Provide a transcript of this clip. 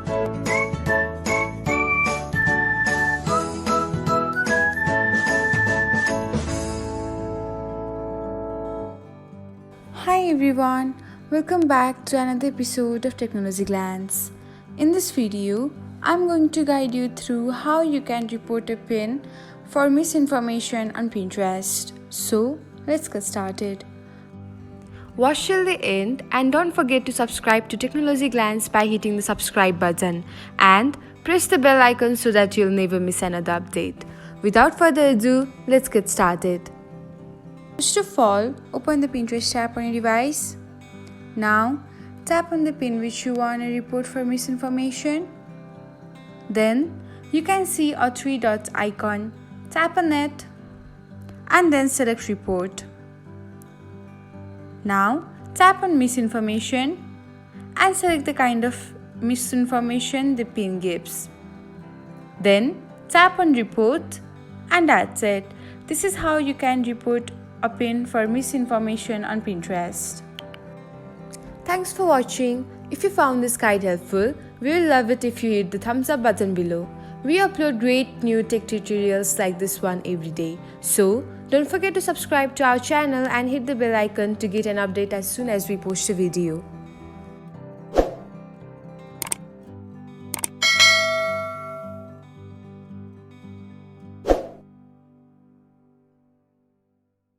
Hi everyone, welcome back to another episode of Technologyglance. In this video, I'm going to guide you through how you can report a pin for misinformation on Pinterest. So, let's get started. Watch till the end and don't forget to subscribe to Technologyglance by hitting the subscribe button and press the bell icon so that you'll never miss another update. Without further ado, let's get started. First of all, open the Pinterest app on your device. Now, tap on the pin which you want to report for misinformation. Then, you can see a three dots icon. Tap on it and then select report. Now, tap on misinformation and select the kind of misinformation the pin gives. Then, tap on report and that's it. This is how you can report a pin for misinformation on Pinterest. Thanks for watching. If you found this guide helpful, we will love it if you hit the thumbs up button below. We upload great new tech tutorials like this one every day. So, don't forget to subscribe to our channel and hit the bell icon to get an update as soon as we post a video.